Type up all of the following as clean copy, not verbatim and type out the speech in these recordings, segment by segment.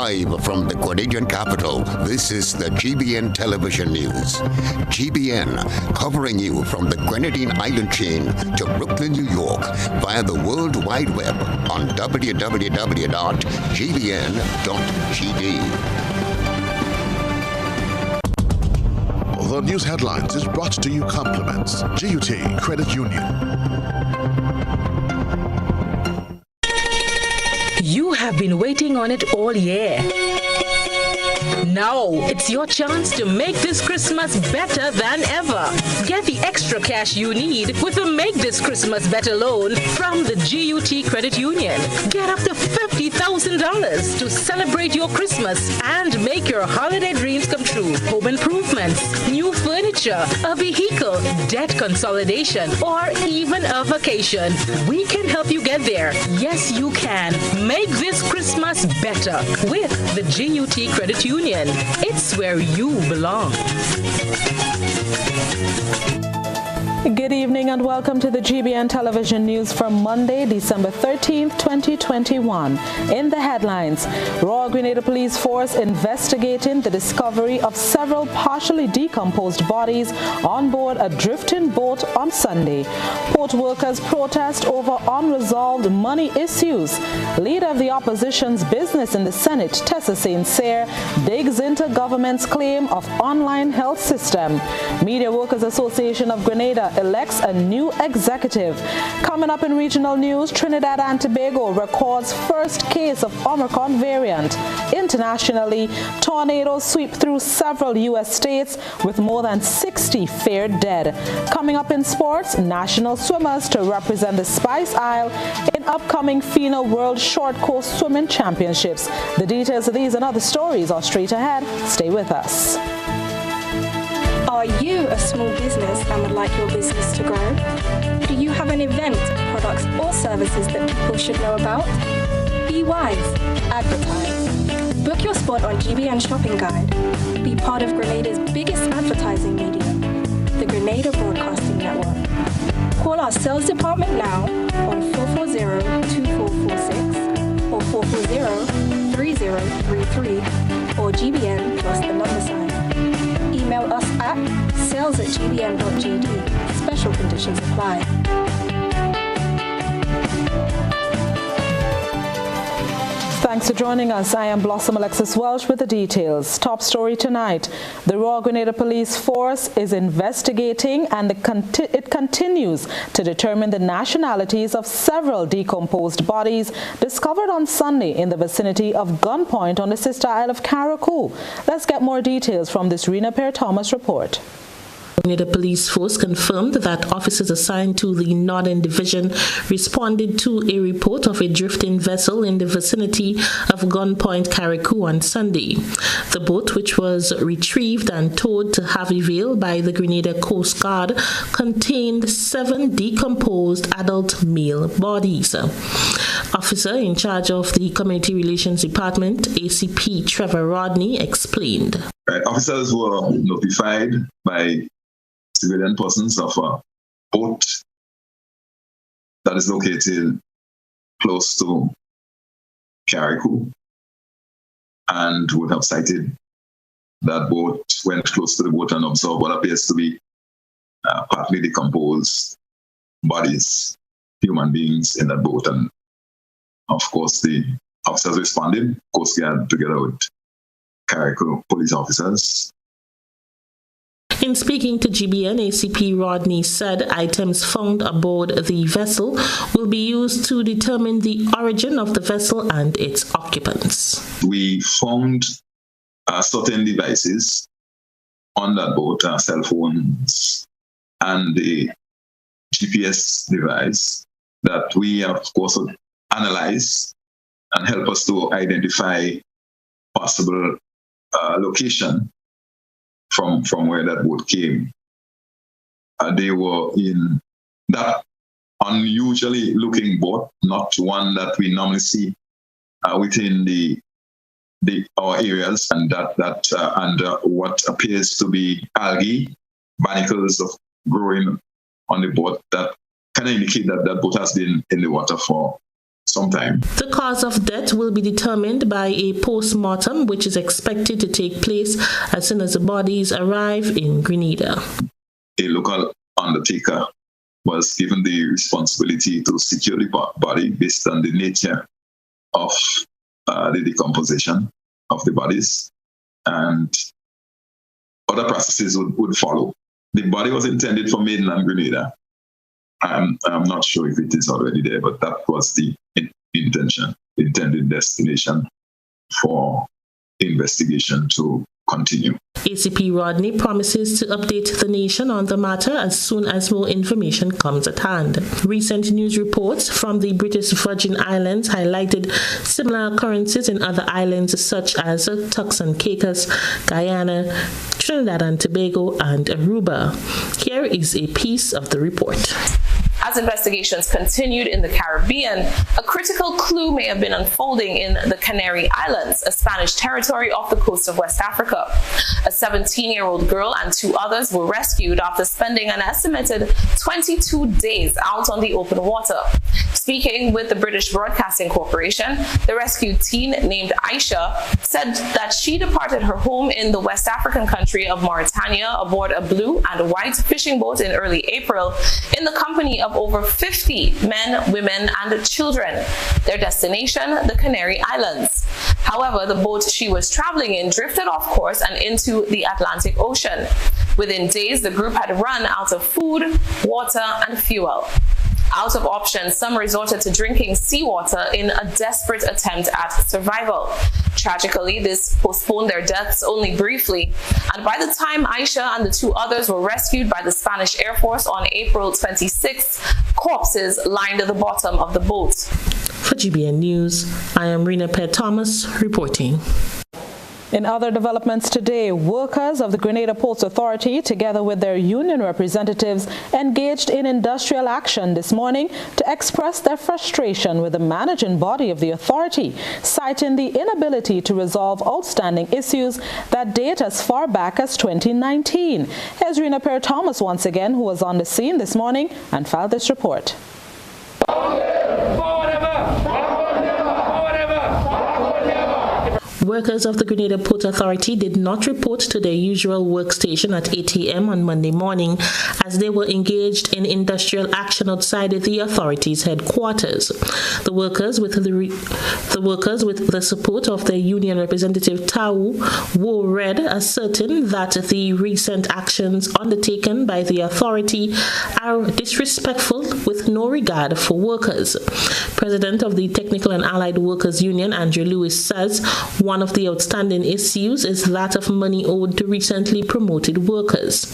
Live from the Grenadian capital, this is the GBN television news. GBN, covering you from the Grenadine Island chain to Brooklyn, New York, via the World Wide Web on www.gbn.gd. The news headlines is brought to you compliments GUT Credit Union. You have been waiting on it all year. Now it's your chance to make this Christmas better than ever. Get the extra cash you need with a Make This Christmas Better loan from the GUT Credit Union. Get up to $50,000 to celebrate your Christmas and make your holiday dreams come true. Home improvements, new furniture, a vehicle, debt consolidation, or even a vacation. We can help you get there. Yes, you can. Make this Christmas better with the GUT Credit Union. It's where you belong. Good evening and welcome to the GBN television news for Monday, December 13th, 2021. In the headlines, Royal Grenada Police Force investigating the discovery of several partially decomposed bodies on board a drifting boat on Sunday. Port workers protest over unresolved money issues. Leader of the opposition's business in the Senate, Tessa Saint-Cyr, digs into government's claim of online health system. Media Workers Association of Grenada elects a new executive. Coming up in regional news, Trinidad and Tobago records first case of Omicron variant. Internationally, tornadoes sweep through several U.S. states with more than 60 feared dead. Coming up in sports, national swimmers to represent the Spice Isle in upcoming FINA World Short Course Swimming Championships. The details of these and other stories are straight ahead. Stay with us. Are you a small business and would like your business to grow? Do you have an event, products, or services that people should know about? Be wise. Advertise. Book your spot on GBN Shopping Guide. Be part of Grenada's biggest advertising medium, the Grenada Broadcasting Network. Call our sales department now on 440-2446 or 440-3033 or GBN plus the number sign. Email us at sales@gbn.gd. Special conditions apply. Thanks for joining us. I am Blossom Alexis-Welsh with the details. Top story tonight. The Royal Grenada Police Force is investigating and it continues to determine the nationalities of several decomposed bodies discovered on Sunday in the vicinity of Gunpoint on the sister isle of Carriacou. Let's get more details from this Rena Perry-Thomas report. The police force confirmed that officers assigned to the Northern Division responded to a report of a drifting vessel in the vicinity of Gunpoint, Carriacou on Sunday. The boat, which was retrieved and towed to Harveyville by the Grenada Coast Guard, contained 7 decomposed adult male bodies. Officer in charge of the Community Relations Department, ACP Trevor Rodney, explained. Officers were notified by civilian persons of a boat that is located close to Carriacou and would have sighted that boat, went close to the boat and observed what appears to be partly decomposed bodies, human beings in that boat. And of course, the officers responded, Coast Guard together with Carriacou police officers. In speaking to GBN, ACP Rodney said items found aboard the vessel will be used to determine the origin of the vessel and its occupants. We found certain devices on that boat, cell phones and the GPS device that we, of course, would analyze and help us to identify possible location from where that boat came. They were in that unusually looking boat, not one that we normally see within our areas, and that under what appears to be algae, barnacles of growing on the boat that kind of indicate that that boat has been in the water for some time. The cause of death will be determined by a post-mortem, which is expected to take place as soon as the bodies arrive in Grenada. A local undertaker was given the responsibility to secure the body based on the nature of the decomposition of the bodies, and other processes would follow. The body was intended for mainland Grenada. I'm not sure if it is already there, but that was the intended destination for investigation to continue. ACP Rodney promises to update the nation on the matter as soon as more information comes at hand. Recent news reports from the British Virgin Islands highlighted similar occurrences in other islands such as Turks and Caicos, Guyana, Trinidad and Tobago, and Aruba. Here is a piece of the report. As investigations continued in the Caribbean, a critical clue may have been unfolding in the Canary Islands, a Spanish territory off the coast of West Africa. A 17-year-old girl and 2 others were rescued after spending an estimated 22 days out on the open water. Speaking with the British Broadcasting Corporation, the rescued teen named Aisha said that she departed her home in the West African country of Mauritania aboard a blue and white fishing boat in early April in the company of over 50 men, women, and children. Their destination, the Canary Islands. However, the boat she was traveling in drifted off course and into the Atlantic Ocean. Within days, the group had run out of food, water, and fuel. Out of options, some resorted to drinking seawater in a desperate attempt at survival. Tragically, this postponed their deaths only briefly, and by the time Aisha and the 2 others were rescued by the Spanish Air Force on April 26, corpses lined the bottom of the boat. For GBN News, I am Rena Pear-Thomas reporting. In other developments today, workers of the Grenada Ports Authority, together with their union representatives, engaged in industrial action this morning to express their frustration with the managing body of the authority, citing the inability to resolve outstanding issues that date as far back as 2019. Here's Rena Pear-Thomas once again, who was on the scene this morning and filed this report. Workers of the Grenada Port Authority did not report to their usual workstation at 8 a.m. on Monday morning as they were engaged in industrial action outside the authority's headquarters. The workers, with the support of their union representative Tau, wore red, asserting that the recent actions undertaken by the authority are disrespectful with no regard for workers. President of the Technical and Allied Workers Union, Andrew Lewis, says one of the outstanding issues is that of money owed to recently promoted workers.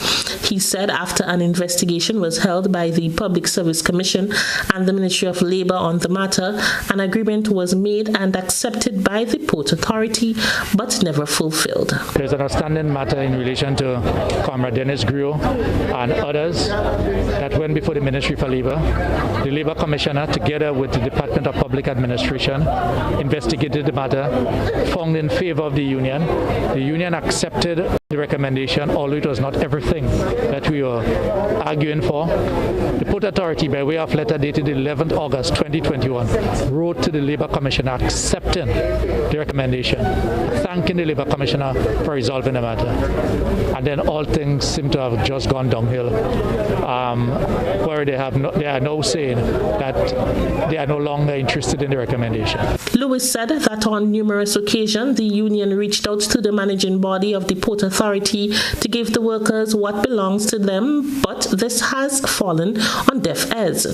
He said after an investigation was held by the Public Service Commission and the Ministry of Labour on the matter, an agreement was made and accepted by the Port Authority but never fulfilled. There's an outstanding matter in relation to Comrade Dennis Griot and others that went before the Ministry for Labour. The Labour Commissioner, together with the Department of Public Administration, investigated the matter, found in favor of the union. The union accepted the recommendation, although it was not everything that we were arguing for. The Port Authority, by way of letter dated 11th August 2021, wrote to the Labour Commissioner accepting the recommendation, thanking the Labour Commissioner for resolving the matter. And then all things seem to have just gone downhill, where they are now saying that they are no longer interested in the recommendation. Lewis said that on numerous occasions, the union reached out to the managing body of the Port Authority to give the workers what belongs to them, but this has fallen on deaf ears.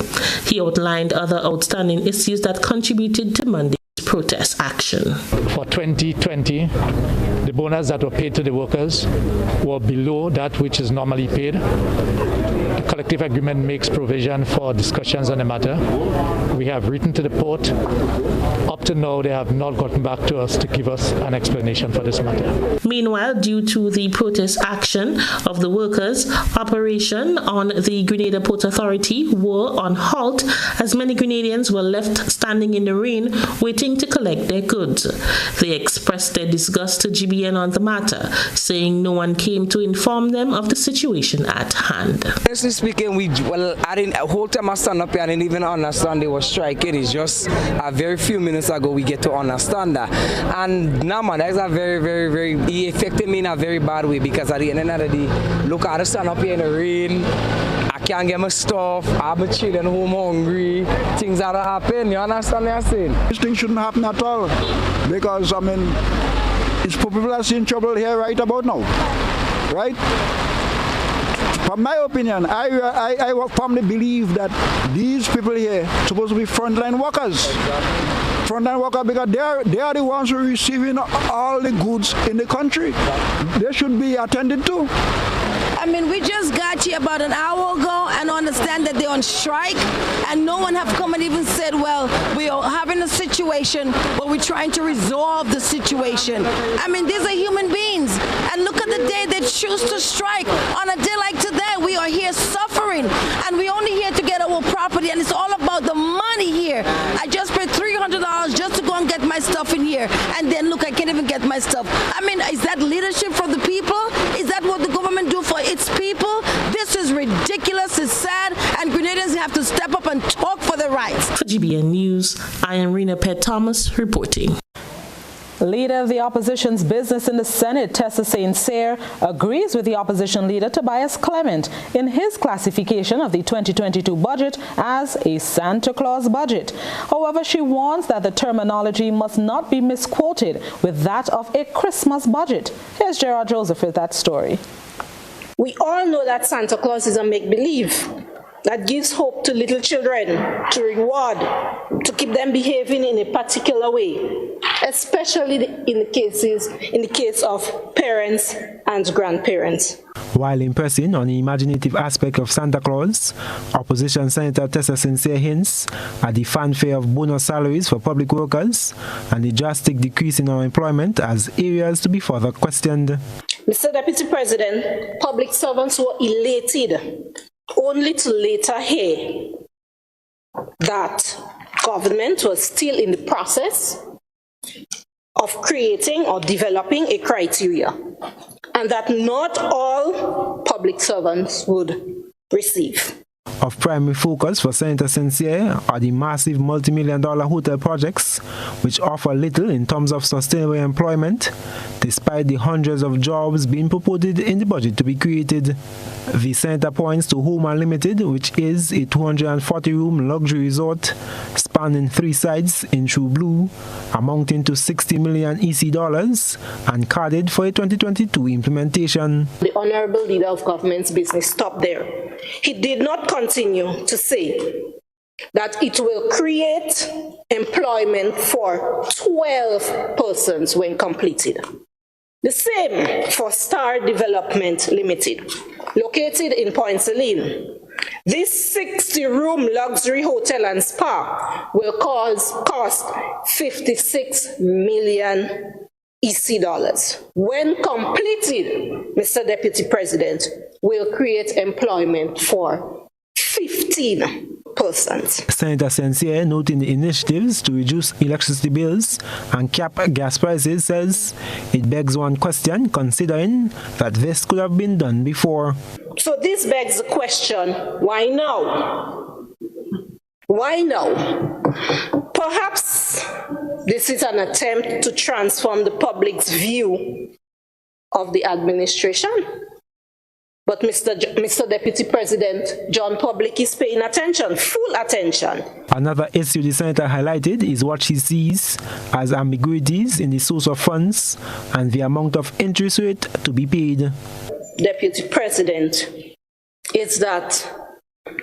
He outlined other outstanding issues that contributed to Monday's protest action. For 2020, the bonus that were paid to the workers were below that which is normally paid. The collective agreement makes provision for discussions on the matter. We have written to the port. Up to now, they have not gotten back to us to give us an explanation for this matter. Meanwhile, due to the protest action of the workers, operation on the Grenada Port Authority were on halt as many Grenadians were left standing in the rain waiting to collect their goods. They expressed their disgust to GBN on the matter, saying no one came to inform them of the situation at hand. Honestly speaking, I didn't whole time I stand up here, I didn't even understand they were striking. It's just a very few minutes ago we get to understand that. And now, man, that's a very, it affected me in a very bad way, because at the end of the day, look, I just stand up here in the rain. I can't get my stuff. I'm chilling home hungry. Things that happen. You understand what I'm saying? This thing shouldn't happen at all, because I mean, it's people are in trouble here right about now, right? From my opinion, I firmly believe that these people here are supposed to be frontline workers. Frontline workers, because they are the ones who are receiving all the goods in the country. They should be attended to. I mean, we just got here about an hour ago and understand that they're on strike, and no one have come and even said, well, we are having a situation, but we're trying to resolve the situation. I mean, these are human beings, and look at the day they choose to strike. On a day like today, we are here suffering, and we're only here to get our property, and it's all about the money here. I just paid $300 just to go and get my stuff in here, and then look, I can't even get my stuff. I mean, is that leadership for the people? Is that what the government do for its people? This is ridiculous, it's sad, and Grenadians have to step up and talk for their rights. For GBN News, I am Rena Pett Thomas reporting. Leader of the opposition's business in the Senate, Tessa St. Cyr, agrees with the opposition leader Tobias Clement in his classification of the 2022 budget as a Santa Claus budget. However, she warns that the terminology must not be misquoted with that of a Christmas budget. Here's Gerard Joseph with that story. We all know that Santa Claus is a make-believe that gives hope to little children, to reward, to keep them behaving in a particular way, especially in the case of parents and grandparents. While impressing on the imaginative aspect of Santa Claus, opposition Senator Tessa St. Cyr hints at the fanfare of bonus salaries for public workers and the drastic decrease in unemployment as areas to be further questioned. Mr. Deputy President, public servants were elated only to later hear that government was still in the process of creating or developing a criteria, and that not all public servants would receive. Of primary focus for Senator St. Cyr are the massive multi-million-dollar hotel projects, which offer little in terms of sustainable employment, despite the hundreds of jobs being purported in the budget to be created. The senator points to Home Unlimited, which is a 240-room luxury resort spanning 3 sites in True Blue, amounting to $60 million EC dollars and carded for a 2022 implementation. The Honorable Leader of Government's business stopped there. He did not continue to say that it will create employment for 12 persons when completed. The same for Star Development Limited, located in Point Celine. This 60-room luxury hotel and spa will cost $56 million EC dollars. When completed, Mr. Deputy President, will create employment for 15 persons. Senator St. Cyr, noting the initiatives to reduce electricity bills and cap gas prices, says it begs one question, considering that this could have been done before. So this begs the question, why now? Why now? Perhaps this is an attempt to transform the public's view of the administration. But Mr. Deputy President, John Public is paying attention, full attention. Another issue the senator highlighted is what she sees as ambiguities in the source of funds and the amount of interest rate to be paid. Deputy President, it's that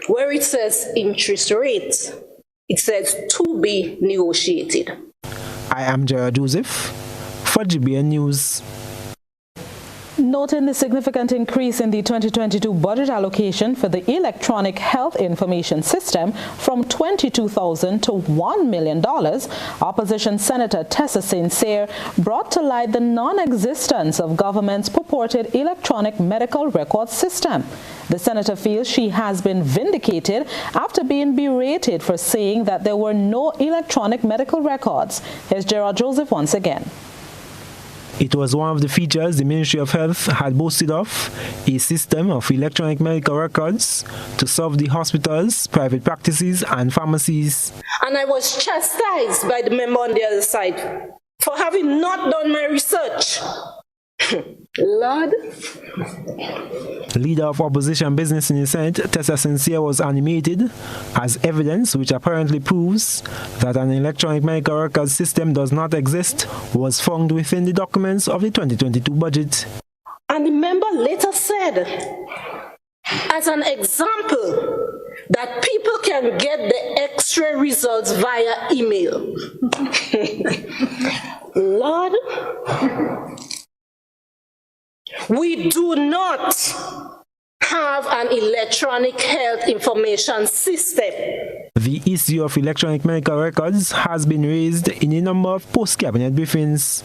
where it says interest rate, it says to be negotiated. I am Gerard Joseph for GBN News. Noting the significant increase in the 2022 budget allocation for the electronic health information system from $22,000 to $1 million, opposition Senator Tessa St. Cyr brought to light the non-existence of government's purported electronic medical record system. The senator feels she has been vindicated after being berated for saying that there were no electronic medical records. Here's Gerard Joseph once again. It was one of the features the Ministry of Health had boasted of, a system of electronic medical records to serve the hospitals, private practices and pharmacies. And I was chastised by the member on the other side for having not done my research. Lord. Leader of opposition business in the Senate, Tessa Sincere, was animated as evidence which apparently proves that an electronic medical records system does not exist was found within the documents of the 2022 budget. And the member later said, as an example, that people can get the X-ray results via email. Lord, we do not have an electronic health information system. The issue of electronic medical records has been raised in a number of post-cabinet briefings.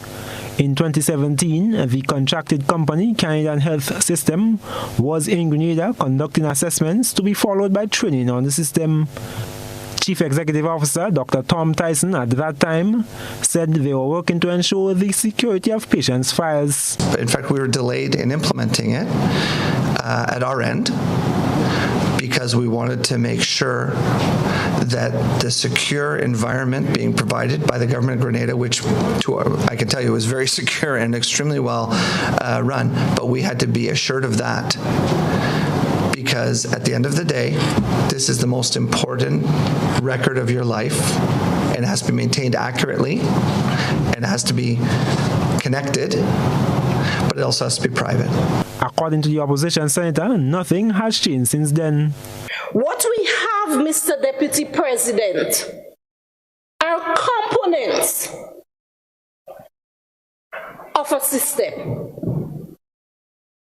In 2017, the contracted company, Canadian Health System, was in Grenada conducting assessments to be followed by training on the system. Chief Executive Officer Dr. Tom Tyson at that time said they were working to ensure the security of patients' files. In fact, we were delayed in implementing it at our end because we wanted to make sure that the secure environment being provided by the government of Grenada, which I can tell you was very secure and extremely well run, but we had to be assured of that. Because at the end of the day, this is the most important record of your life, and it has to be maintained accurately, and it has to be connected, but it also has to be private. According to the opposition senator, nothing has changed since then. What we have, Mr. Deputy President, are components of a system.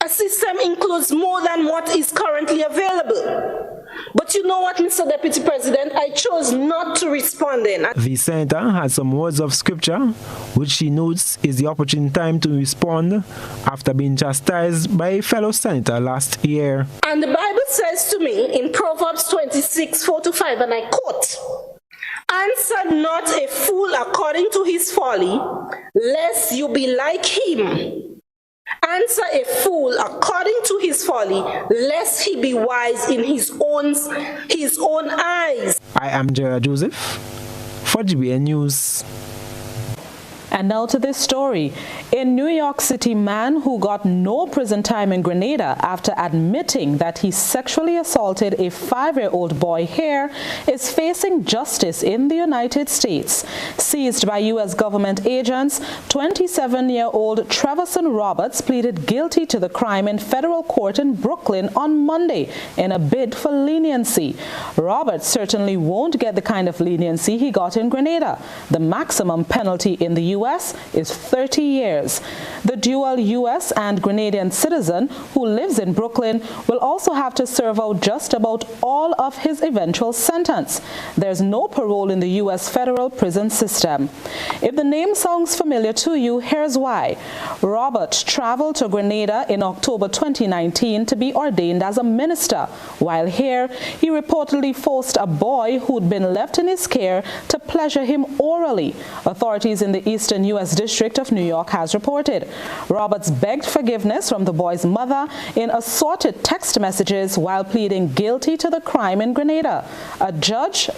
A system includes more than what is currently available. But you know what, Mr. Deputy President, I chose not to respond then. The senator had some words of scripture, which she notes is the opportune time to respond after being chastised by a fellow senator last year. And the Bible says to me in Proverbs 26:4-5, and I quote, "Answer not a fool according to his folly, lest you be like him. Answer a fool according to his folly, lest he be wise in his own eyes." I am Gerard Joseph for GBN News. And now to this story. A New York City man who got no prison time in Grenada after admitting that he sexually assaulted a 5-year-old boy here is facing justice in the United States. Seized by U.S. government agents, 27-year-old Treverson Roberts pleaded guilty to the crime in federal court in Brooklyn on Monday in a bid for leniency. Roberts certainly won't get the kind of leniency he got in Grenada. The maximum penalty in the U.S. is 30 years. The dual U.S. and Grenadian citizen who lives in Brooklyn will also have to serve out just about all of his eventual sentence. There's no parole in the U.S. federal prison system. If the name sounds familiar to you, here's why. Roberts traveled to Grenada in October 2019 to be ordained as a minister. While here, he reportedly forced a boy who'd been left in his care to pleasure him orally. Authorities in the Eastern U.S. District of New York has reported. Roberts begged forgiveness from the boy's mother in assorted text messages while pleading guilty to the crime in Grenada. A judge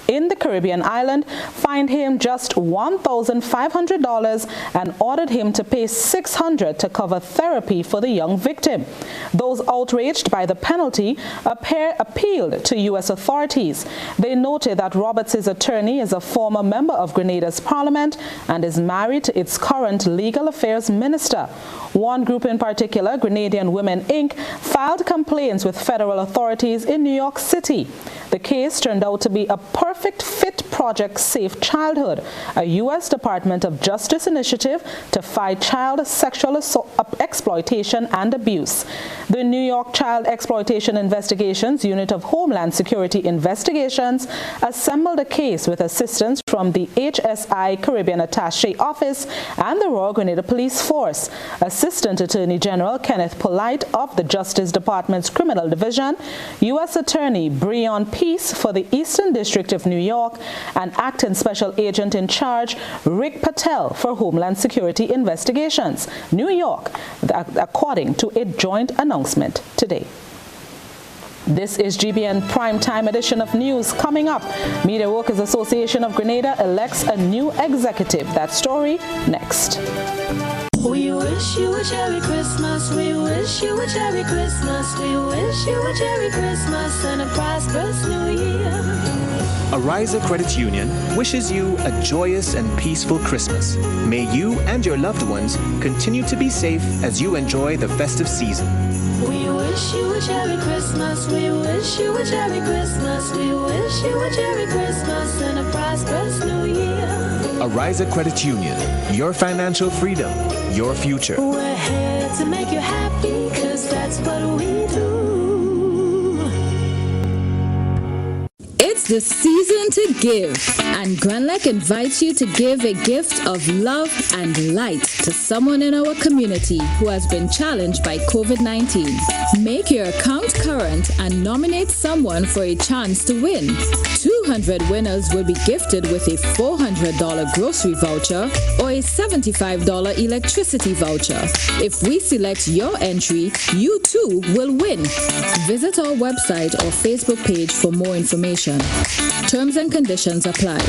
in the Caribbean island fined him just $1,500 and ordered him to pay $600 to cover therapy for the young victim. Those outraged by the penalty appealed to U.S. authorities. They noted that Roberts' attorney is a former member of Grenada's parliament and is married to its current legal affairs minister. One group in particular, Grenadian Women Inc., filed complaints with federal authorities in New York City. The case turned out to be a perfect Perfect Fit Project Safe Childhood, a U.S. Department of Justice initiative to fight child sexual exploitation and abuse. The New York Child Exploitation Investigations Unit of Homeland Security Investigations assembled a case with assistance from the HSI Caribbean Attaché Office and the Royal Grenada Police Force. Assistant Attorney General Kenneth Polite of the Justice Department's Criminal Division, U.S. Attorney Breon Peace for the Eastern District of New York, and Acting Special Agent in Charge Rick Patel for Homeland Security Investigations, New York, according to a joint announcement today. This is GBN Primetime Edition of News. Coming up, Media Workers Association of Grenada elects a new executive. That story next. We wish you a Merry Christmas. We wish you a Merry Christmas. We wish you a Merry Christmas and a prosperous New Year. Ariza Credit Union wishes you a joyous and peaceful Christmas. May you and your loved ones continue to be safe as you enjoy the festive season. We wish you a Merry Christmas. We wish you a Merry Christmas. We wish you a Merry Christmas and a prosperous New Year. Ariza Credit Union, your financial freedom, your future. We're here to make you happy, 'cause that's what we do. It's the season to give, and Grenlec invites you to give a gift of love and light to someone in our community who has been challenged by COVID-19. Make your account current and nominate someone for a chance to win. 200 winners will be gifted with a $400 grocery voucher or a $75 electricity voucher. If we select your entry, you too will win. Visit our website or Facebook page for more information. Terms and conditions apply.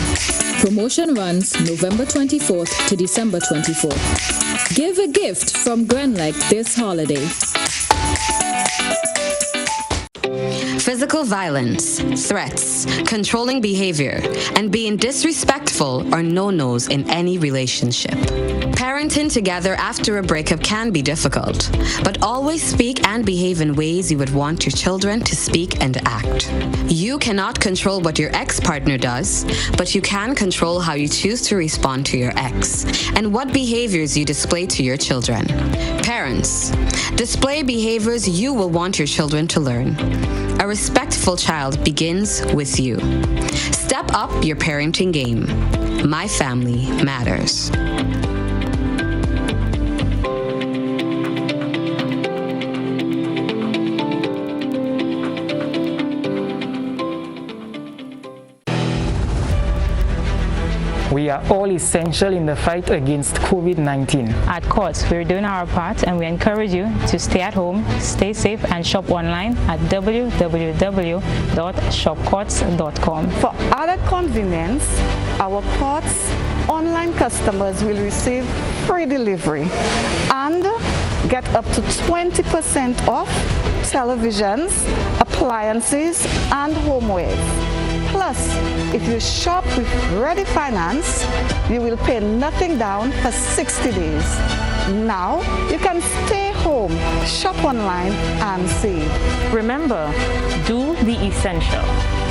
Promotion runs November 24th to December 24th. Give a gift from Grenlec this holiday. Physical violence, threats, controlling behavior, and being disrespectful are no-nos in any relationship. Parenting together after a breakup can be difficult, but always speak and behave in ways you would want your children to speak and act. You cannot control what your ex-partner does, but you can control how you choose to respond to your ex and what behaviors you display to your children. Parents, display behaviors you will want your children to learn. A respectful child begins with you. Step up your parenting game. My family matters. We are all essential in the fight against COVID-19. At Courts, we're doing our part, and we encourage you to stay at home, stay safe, and shop online at www.shopcourts.com. For added convenience, our Courts online customers will receive free delivery and get up to 20% off televisions, appliances, and homewares. Plus, if you shop with Ready Finance, you will pay nothing down for 60 days. Now, you can stay home, shop online, and save. Remember, do the essential.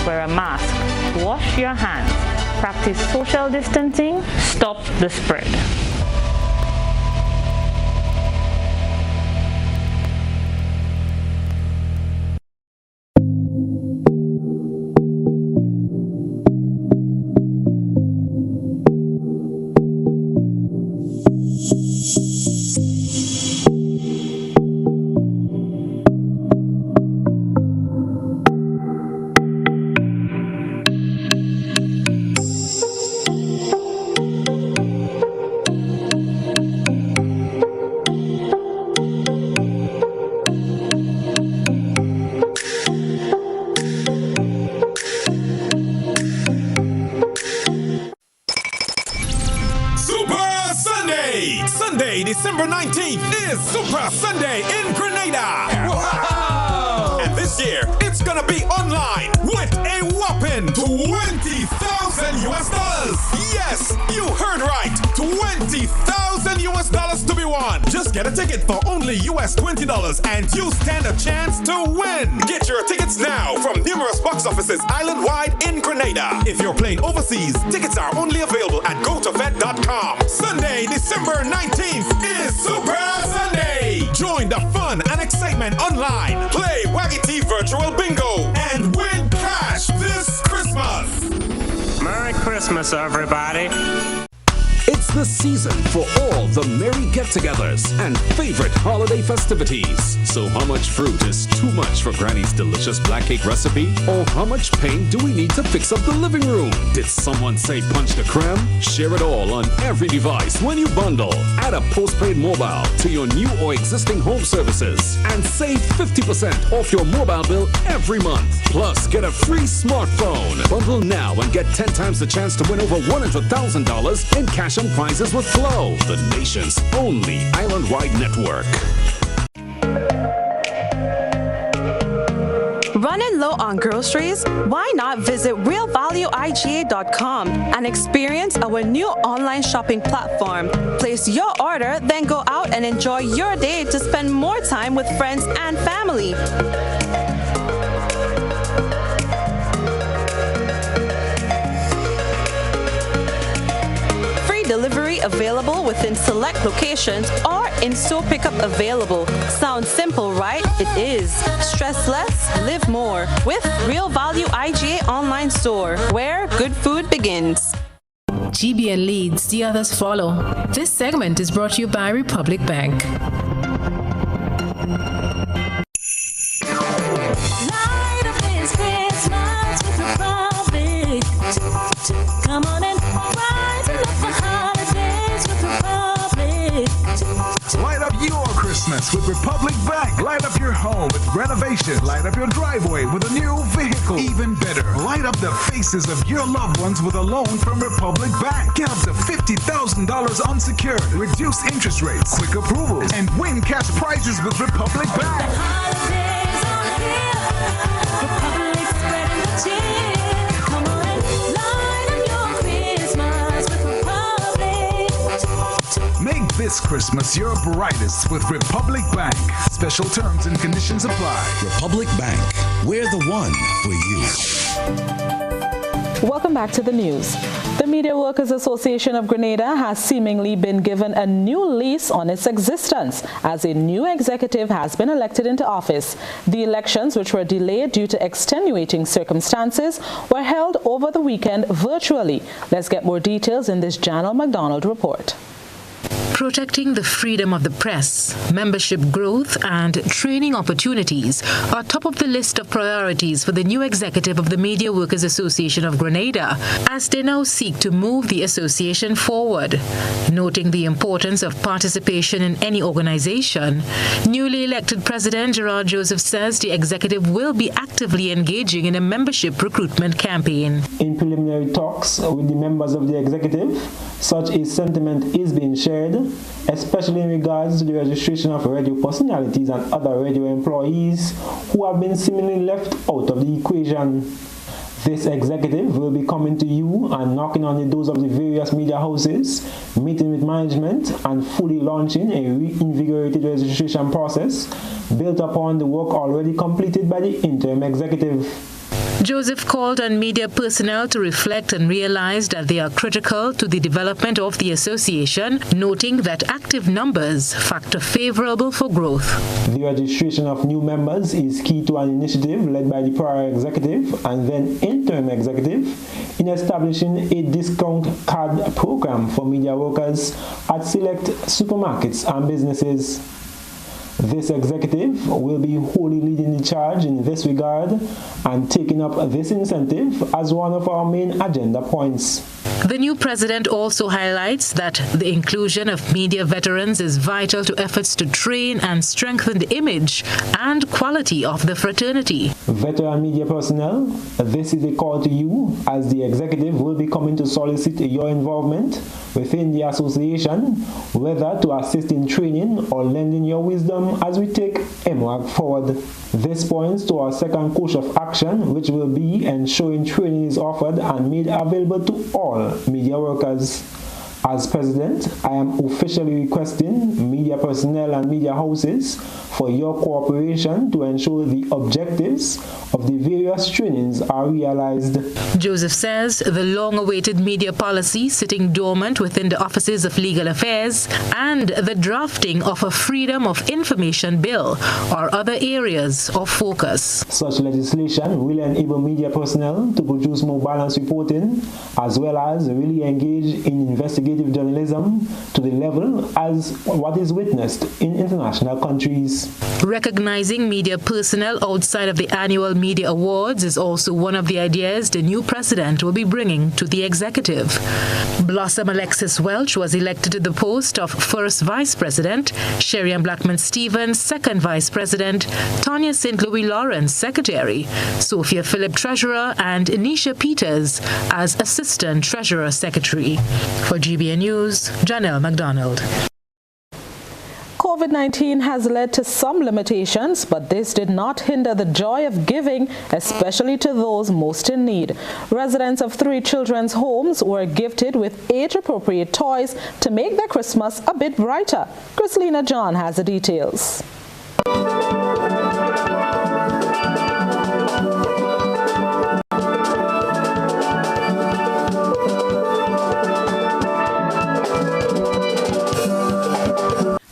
Wear a mask, wash your hands, practice social distancing, stop the spread. December 19th is Super Sunday in Grenada. Wow! And this year, it's gonna be online with a whopping $20,000 US. Yes, you heard right. $20,000 US to be won. Just get a ticket for only US $20 and you stand a chance to win. Get your tickets now from numerous box offices island-wide in Grenada. Grenada. If you're playing overseas, tickets are only available at gotofet.com. Sunday, December 19th is Super Sunday. Join the fun and excitement online. Play Waggy T Virtual Bingo and win cash this Christmas. Merry Christmas, everybody. It's the season for all the merry get-togethers and favorite holiday festivities. So how much fruit is too much for Granny's delicious black cake recipe? Or how much paint do we need to fix up the living room? Did someone say punch the creme? Share it all on every device when you bundle. Add a postpaid mobile to your new or existing home services and save 50% off your mobile bill every month. Plus, get a free smartphone. Bundle now and get 10 times the chance to win over $100,000 in cash and prizes with Flow, the nation's only island-wide network. Running low on groceries? Why not visit realvalueiga.com and experience our new online shopping platform. Place your order, then go out and enjoy your day to spend more time with friends and family. Delivery available within select locations or in-store pickup available. Sounds simple, right? It is. Stress less, live more with Real Value IGA online store, where good food begins. GBN leads, the others follow. This segment is brought to you by Republic Bank. Light up this Christmas with Republic. Come on and rise and look for holidays with Republic. Light up your Christmas with Republic Bank. Light up your home with renovation. Light up your driveway with a new vehicle. Even better, light up the faces of your loved ones with a loan from Republic Bank. Get up to $50,000 unsecured. Reduce interest rates, quick approvals, and win cash prizes with Republic Bank. The holidays are here. Republic spreading the cheer. Come on and light up your Christmas with Republic. Make this Christmas your brightest with Republic Bank. Special terms and conditions apply. Republic Bank. We're the one for you. Welcome back to the news. The Media Workers Association of Grenada has seemingly been given a new lease on its existence as a new executive has been elected into office. The elections, which were delayed due to extenuating circumstances, were held over the weekend virtually. Let's get more details in this Janelle McDonald report. Protecting the freedom of the press, membership growth, and training opportunities are top of the list of priorities for the new executive of the Media Workers Association of Grenada, as they now seek to move the association forward. Noting the importance of participation in any organization, newly elected President Gerard Joseph says the executive will be actively engaging in a membership recruitment campaign. In preliminary talks with the members of the executive, such a sentiment is being shared, especially in regards to the registration of radio personalities and other radio employees who have been seemingly left out of the equation. This executive will be coming to you and knocking on the doors of the various media houses, meeting with management, and fully launching a reinvigorated registration process built upon the work already completed by the interim executive. Joseph called on media personnel to reflect and realize that they are critical to the development of the association, noting that active numbers factor favorable for growth. The registration of new members is key to an initiative led by the prior executive and then interim executive in establishing a discount card program for media workers at select supermarkets and businesses. This executive will be wholly leading the charge in this regard and taking up this incentive as one of our main agenda points. The new president also highlights that the inclusion of media veterans is vital to efforts to train and strengthen the image and quality of the fraternity. Veteran media personnel, this is a call to you as the executive will be coming to solicit your involvement within the association, whether to assist in training or lending your wisdom as we take MWAG forward. This points to our second course of action, which will be ensuring training is offered and made available to all media workers. As president, I am officially requesting media media personnel and media houses for your cooperation to ensure the objectives of the various trainings are realized. Joseph says the long-awaited media policy sitting dormant within the offices of legal affairs and the drafting of a Freedom of Information bill are other areas of focus. Such legislation will enable media personnel to produce more balanced reporting as well as really engage in investigative journalism to the level as what is witnessed in international countries. Recognizing media personnel outside of the annual media awards is also one of the ideas the new president will be bringing to the executive. Blossom Alexis-Welsh was elected to the post of first vice president, Sherry-Ann Blackman-Stevens second vice president, Tanya St. Louis Lawrence secretary, Sophia Phillip treasurer, and Anisha Peters as assistant treasurer secretary. For GBN News, Janelle McDonald. COVID-19 has led to some limitations, but this did not hinder the joy of giving, especially to those most in need. Residents of 3 children's homes were gifted with age-appropriate toys to make their Christmas a bit brighter. Chrislina John has the details.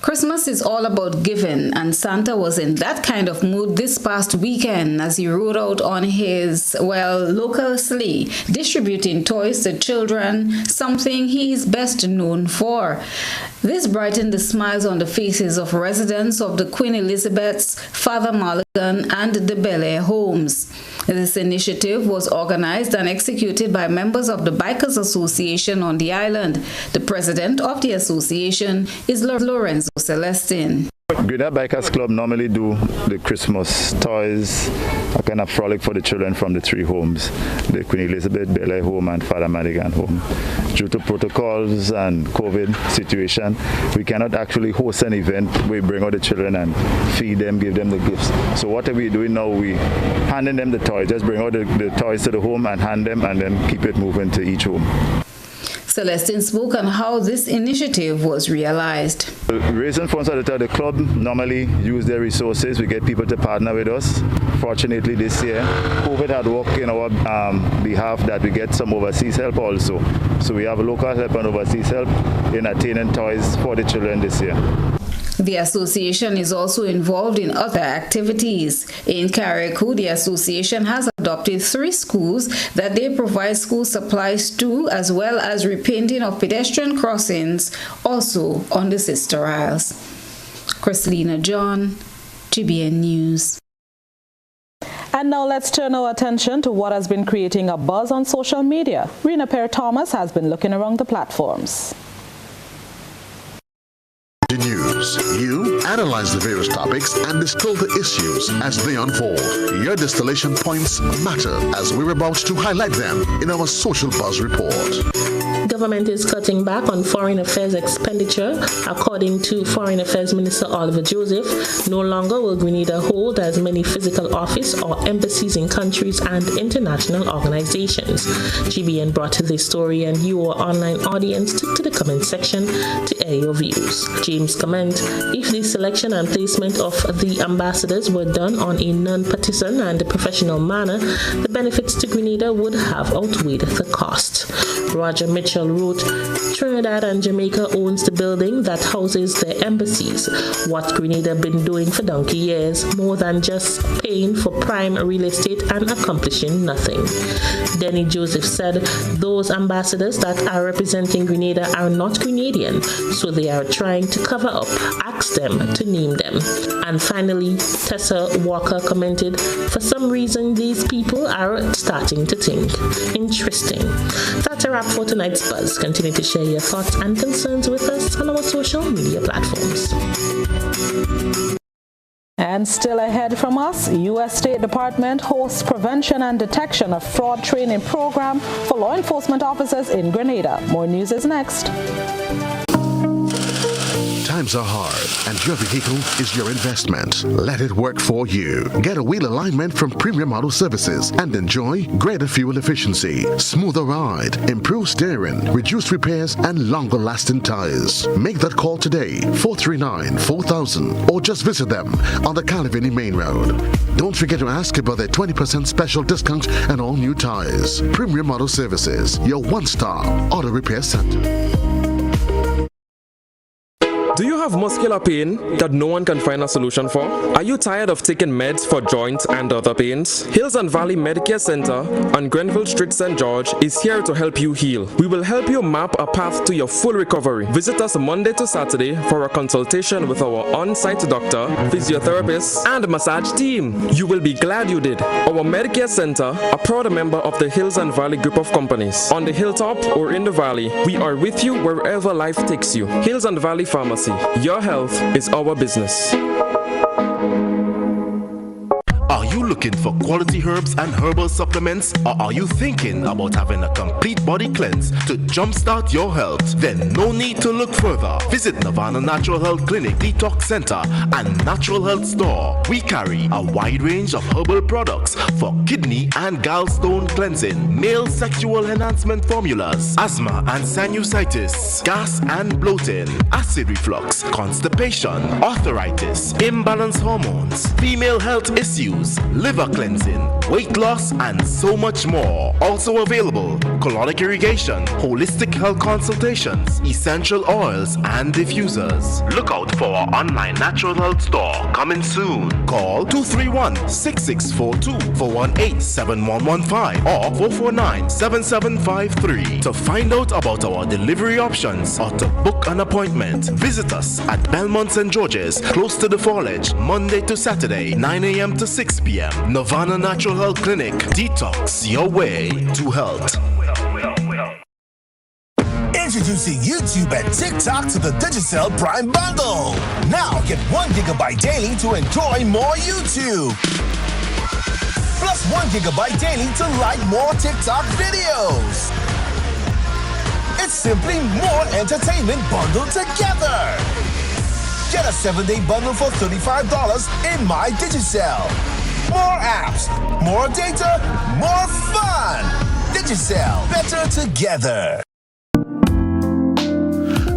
Christmas is all about giving, and Santa was in that kind of mood this past weekend as he rode out on his, local sleigh, distributing toys to children, something he is best known for. This brightened the smiles on the faces of residents of the Queen Elizabeth's, Father Mulligan, and the Bel Air homes. This initiative was organized and executed by members of the Bikers Association on the island. The president of the association is Lorenzo Celestin. Grenada Bikers Club normally do the Christmas toys, a kind of frolic for the children from the 3 homes, the Queen Elizabeth, Bel Air home and Father Madigan home. Due to protocols and COVID situation, we cannot actually host an event where we bring out the children and feed them, give them the gifts. So what are we doing now? We handing them the toys, just bring out the toys to the home and hand them and then keep it moving to each home. Celestin spoke on how this initiative was realized. Raising funds at the club normally use their resources. We get people to partner with us. Fortunately this year, COVID had worked in our behalf that we get some overseas help also. So we have local help and overseas help in attaining toys for the children this year. The association is also involved in other activities. In Carriacou, the association has adopted 3 schools that they provide school supplies to, as well as repainting of pedestrian crossings, also on the Sister Isles. Chrislina John, GBN News. And now let's turn our attention to what has been creating a buzz on social media. Rena Perry-Thomas has been looking around the platforms. News. You analyze the various topics and distill the issues as they unfold. Your distillation points matter as we're about to highlight them in our Social Buzz Report. Government is cutting back on foreign affairs expenditure. According to Foreign Affairs Minister Oliver Joseph, no longer will Grenada hold as many physical office or embassies in countries and international organizations. GBN brought this story and you, our online audience, took to the comment section to air your views. James comment, if the selection and placement of the ambassadors were done on a non-partisan and professional manner, the benefits to Grenada would have outweighed the cost. Roger Mitchell wrote, Trinidad and Jamaica owns the building that houses their embassies. What Grenada been doing for donkey years, more than just paying for prime real estate and accomplishing nothing. Denny Joseph said, those ambassadors that are representing Grenada are not Grenadian, so they are trying to cover up. Ask them to name them. And finally, Tessa Walker commented, for some reason these people are starting to think. Interesting. That's a wrap for tonight's Buzz. Continue to share your thoughts and concerns with us on our social media platforms. And still ahead from us, U.S. State Department hosts Prevention and Detection of Fraud Training Program for law enforcement officers in Grenada. More news is next. Times Times are hard, and your vehicle is your investment. Let it work for you. Get a wheel alignment from Premium Auto Services and enjoy greater fuel efficiency, smoother ride, improved steering, reduced repairs, and longer-lasting tires. Make that call today, 439-4000, or just visit them on the Calavini Main Road. Don't forget to ask about their 20% special discount on all new tires. Premium Auto Services, your one-stop auto repair center. Do you have muscular pain that no one can find a solution for? Are you tired of taking meds for joints and other pains? Hills and Valley Medicare Center on Grenville Street, St. George is here to help you heal. We will help you map a path to your full recovery. Visit us Monday to Saturday for a consultation with our on-site doctor, physiotherapist, and massage team. You will be glad you did. Our Medicare Center, a proud member of the Hills and Valley group of companies. On the hilltop or in the valley, we are with you wherever life takes you. Hills and Valley Pharmacy. Your health is our business. Are you looking for quality herbs and herbal supplements, or are you thinking about having a complete body cleanse to jumpstart your health? Then no need to look further. Visit Nirvana Natural Health Clinic, Detox Center, and Natural Health Store. We carry a wide range of herbal products for kidney and gallstone cleansing, male sexual enhancement formulas, asthma and sinusitis, gas and bloating, acid reflux, constipation, arthritis, imbalanced hormones, female health issues, liver cleansing, weight loss, and so much more. Also available, colonic irrigation, holistic health consultations, essential oils, and diffusers. Look out for our online natural health store coming soon. Call 231-6642 418-7115 or 449-7753 to find out about our delivery options or to book an appointment. Visit us at Belmont St. George's, close to the Foliage, Monday to Saturday, 9 a.m. to 6 p.m. Nirvana Natural Health Clinic. Detox your way to health. Introducing YouTube and TikTok to the Digicel Prime Bundle. Now get 1 GB daily to enjoy more YouTube. Plus 1 GB daily to like more TikTok videos. It's simply more entertainment bundled together. Get a 7-day bundle for $35 in My Digicel. More apps, more data, more fun. Digicel, better together.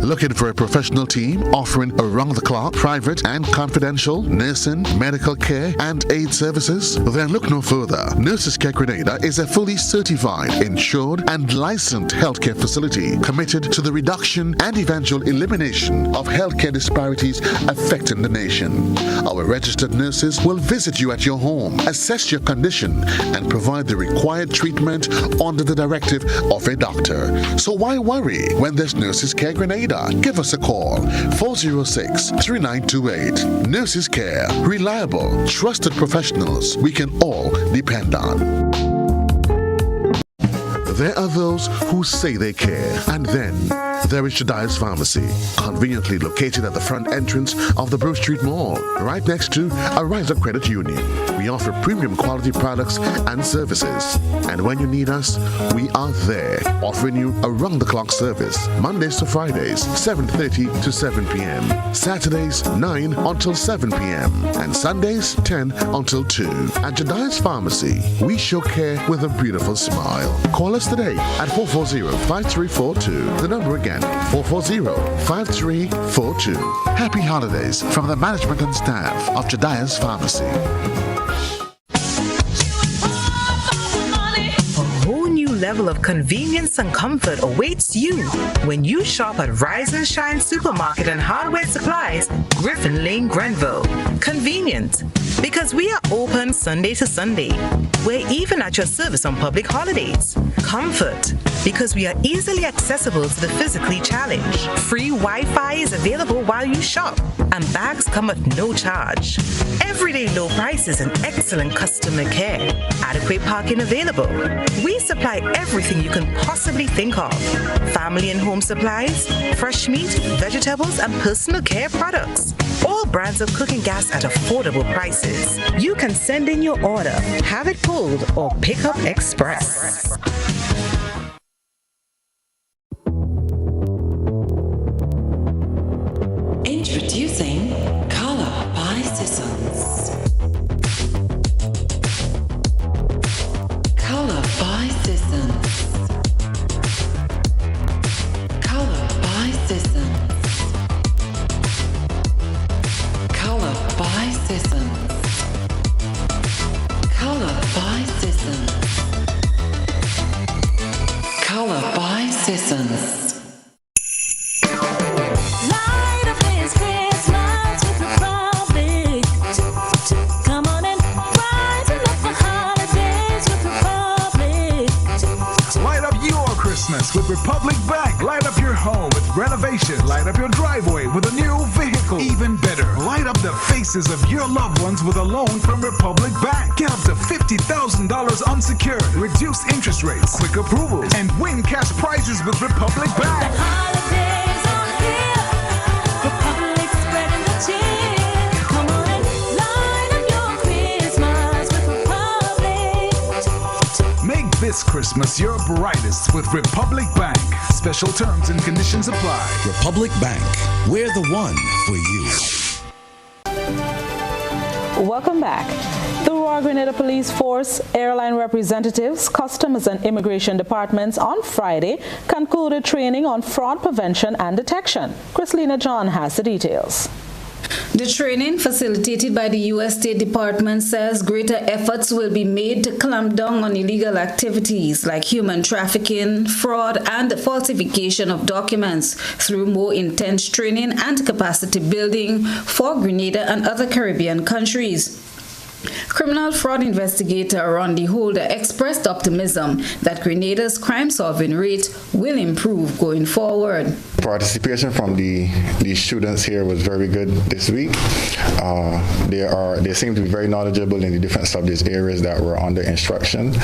Looking for a professional team offering around-the-clock, private and confidential nursing, medical care, and aid services? Then look no further. Nurses Care Grenada is a fully certified, insured, and licensed healthcare facility committed to the reduction and eventual elimination of healthcare disparities affecting the nation. Our registered nurses will visit you at your home, assess your condition, and provide the required treatment under the directive of a doctor. So why worry when there's Nurses Care Grenada? Give us a call, 406-3928. Nurses Care, reliable, trusted professionals we can all depend on. There are those who say they care, and then there is Jediah's Pharmacy, conveniently located at the front entrance of the Bruce Street Mall, right next to a Rise Up Credit Union. We offer premium quality products and services, and when you need us, we are there, offering you around-the-clock service, Mondays to Fridays, 7:30 to 7 p.m., Saturdays, 9 until 7 p.m., and Sundays, 10 until 2. At Jediah's Pharmacy, we show care with a beautiful smile. Call us today at 440-5342. The number again, 440-5342. Happy holidays from the management and staff of Jediah's Pharmacy. Level of convenience and comfort awaits you when you shop at Rise and Shine Supermarket and Hardware Supplies, Griffin Lane, Grenville. Convenient, because we are open Sunday to Sunday. We're even at your service on public holidays. Comfort, because we are easily accessible to the physically challenged. Free Wi-Fi is available while you shop, and bags come at no charge. Everyday low prices and excellent customer care. Adequate parking available. We supply everything you can possibly think of. Family and home supplies, fresh meat, vegetables, and personal care products. All brands of cooking gas at affordable prices. You can send in your order, have it pulled, or pick up express. Introducing Color by Seasons. Color by Seasons. Color by Seasons. Color by Seasons. Color by Seasons. Color by Seasons. With Republic Bank. Light up your home with renovation. Light up your driveway with a new vehicle. Even better, light up the faces of your loved ones with a loan from Republic Bank. Get up to $50,000 unsecured. Reduce interest rates, quick approvals, and win cash prizes with Republic Bank. The holidays are here. Republic spreading the cheer. Come on and light up your Christmas with Republic. Make this Christmas your brightest with Republic Bank. Special terms and conditions apply. Republic Bank. We're the one for you. Welcome back. The Royal Grenada Police Force, airline representatives, customs and immigration departments on Friday concluded training on fraud prevention and detection. Chrislina John has the details. The training facilitated by the U.S. State Department says greater efforts will be made to clamp down on illegal activities like human trafficking, fraud, and the falsification of documents through more intense training and capacity building for Grenada and other Caribbean countries. Criminal fraud investigator Rondi Holder expressed optimism that Grenada's crime-solving rate will improve going forward. Participation from the students here was very good this week. They seem to be very knowledgeable in the different subject areas that were under instruction.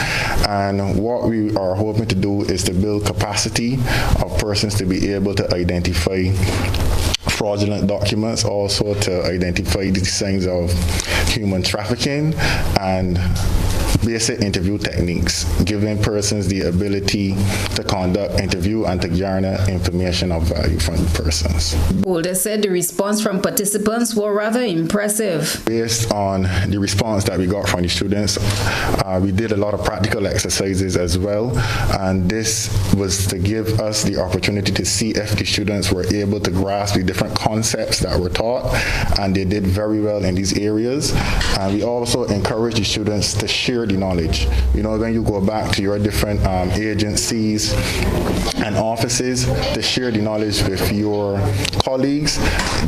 And what we are hoping to do is to build capacity of persons to be able to identify fraudulent documents, also to identify the signs of human trafficking and basic interview techniques, giving persons the ability to conduct interview and to garner information of value from the persons. Holder said the response from participants were rather impressive. Based on the response that we got from the students, we did a lot of practical exercises as well, and this was to give us the opportunity to see if the students were able to grasp the different concepts that were taught, and they did very well in these areas. And we also encourage the students to share the knowledge. You know, when you go back to your different agencies and offices, to share the knowledge with your colleagues.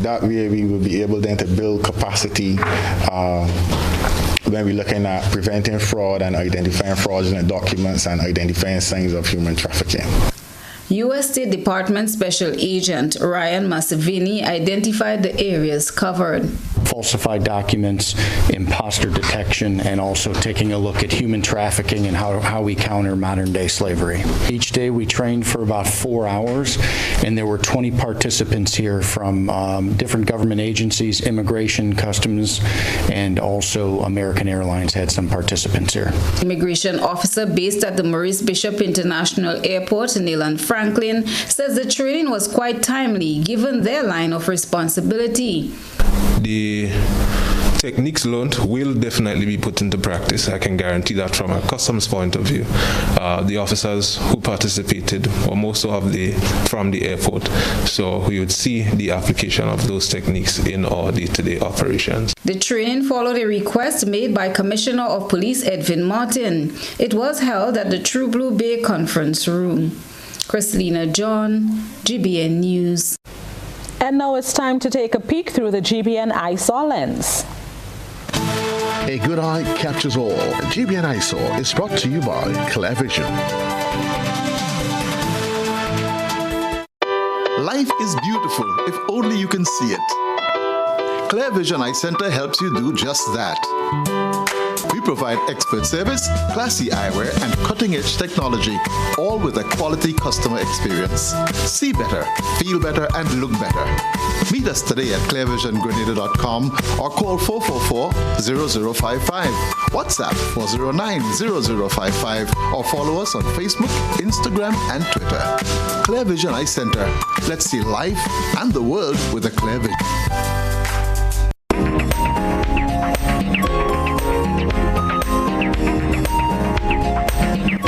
That way we will be able then to build capacity when we're looking at preventing fraud and identifying fraudulent documents and identifying signs of human trafficking. U.S. State Department Special Agent Ryan Masavini identified the areas covered. Falsified documents, imposter detection, and also taking a look at human trafficking and how we counter modern-day slavery. Each day we trained for about 4 hours, and there were 20 participants here from different government agencies, immigration, customs, and also American Airlines had some participants here. Immigration officer based at the Maurice Bishop International Airport, Nayland Franklin, says the training was quite timely given their line of responsibility. The techniques learned will definitely be put into practice. I can guarantee that from a customs point of view. The officers who participated were most of from the airport, so we would see the application of those techniques in our day-to-day operations. The training followed a request made by Commissioner of Police Edwin Martin. It was held at the True Blue Bay Conference Room. Chrislina John, GBN News. And now it's time to take a peek through the GBN Eyesore lens. A good eye captures all. GBN Eyesore is brought to you by Clear Vision. Life is beautiful if only you can see it. Clear Vision Eye Center helps you do just that. We provide expert service, classy eyewear, and cutting-edge technology, all with a quality customer experience. See better, feel better, and look better. Meet us today at clearvisiongrenada.com or call 444-0055 WhatsApp 409-0055 or follow us on Facebook, Instagram and Twitter. Clear Vision Eye Center. Let's see life and the world with a clear vision.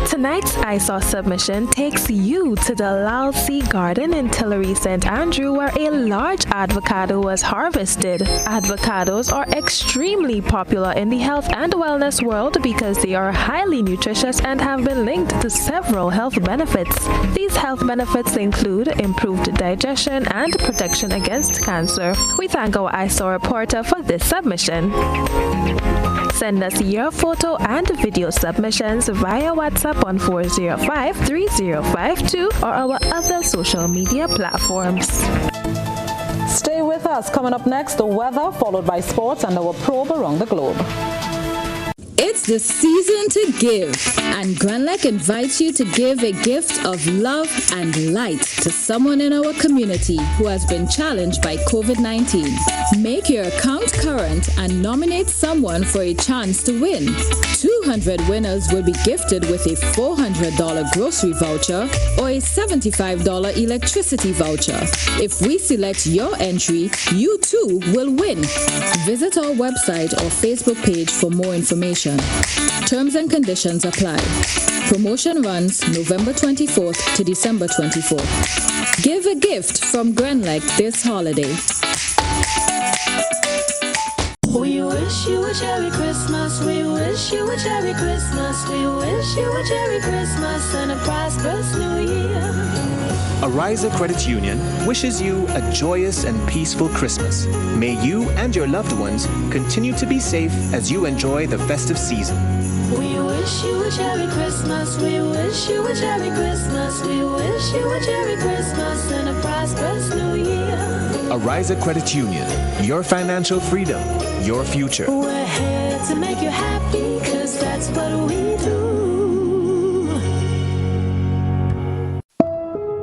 Tonight's ISAW submission takes you to the Lalsi Garden in Tillery, St. Andrew, where a large avocado was harvested. Avocados are extremely popular in the health and wellness world because they are highly nutritious and have been linked to several health benefits. These health benefits include improved digestion and protection against cancer. We thank our ISAW reporter for this submission. Send us your photo and video submissions via WhatsApp on 405-3052 or our other social media platforms. Stay with us. Coming up next, the weather, followed by sports and our probe around the globe. It's the season to give, and Granlec invites you to give a gift of love and light to someone in our community who has been challenged by COVID-19. Make your account current and nominate someone for a chance to win. 200 winners will be gifted with a $400 grocery voucher or a $75 electricity voucher. If we select your entry, you too will win. Visit our website or Facebook page for more information. Terms and conditions apply. Promotion runs November 24th to December 24th. Give a gift from Granlec this holiday. We wish you a Merry Christmas. We wish you a Merry Christmas. We wish you a Merry Christmas and a prosperous New Year. Ariza Credit Union wishes you a joyous and peaceful Christmas. May you and your loved ones continue to be safe as you enjoy the festive season. We wish you a Merry Christmas. We wish you a Merry Christmas. We wish you a Merry Christmas and a prosperous New Year. Ariza Credit Union, your financial freedom, your future. We're here to make you happy, 'cause that's what we do.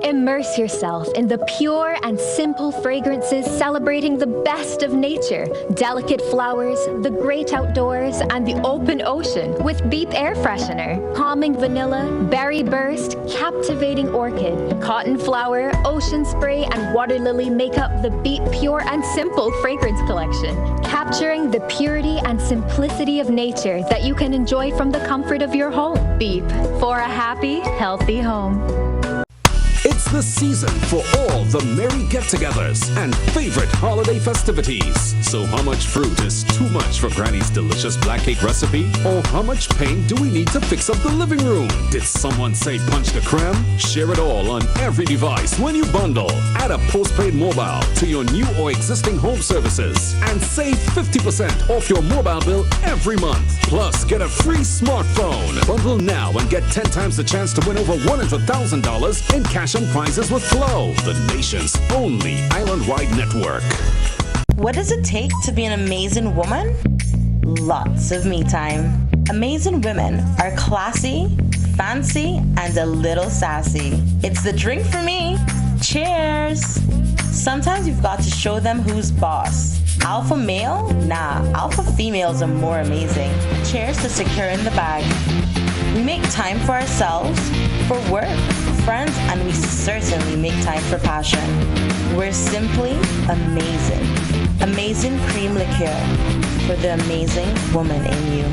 Immerse yourself in the pure and simple fragrances celebrating the best of nature, delicate flowers, the great outdoors, and the open ocean with Beep Air Freshener. Calming vanilla, berry burst, captivating orchid, cotton flower, ocean spray, and water lily make up the Beep Pure and Simple fragrance collection, capturing the purity and simplicity of nature that you can enjoy from the comfort of your home. Beep, for a happy, healthy home. It's the season for all the merry get-togethers and favorite holiday festivities. So how much fruit is too much for Granny's delicious black cake recipe? Or how much paint do we need to fix up the living room? Did someone say punch the creme? Share it all on every device when you bundle. Add a postpaid mobile to your new or existing home services and save 50% off your mobile bill every month. Plus, get a free smartphone. Bundle now and get 10 times the chance to win over $100,000 in cash and prizes with Flow, the nation's only island-wide network. What does it take to be an amazing woman? Lots of me time. Amazing women are classy, fancy, and a little sassy. It's the drink for me. Cheers! Sometimes you've got to show them who's boss. Alpha male? Nah, alpha females are more amazing. Cheers to securing the bag. We make time for ourselves, for work, friends, and we certainly make time for passion. We're simply amazing. Amazing cream liqueur for the amazing woman in you.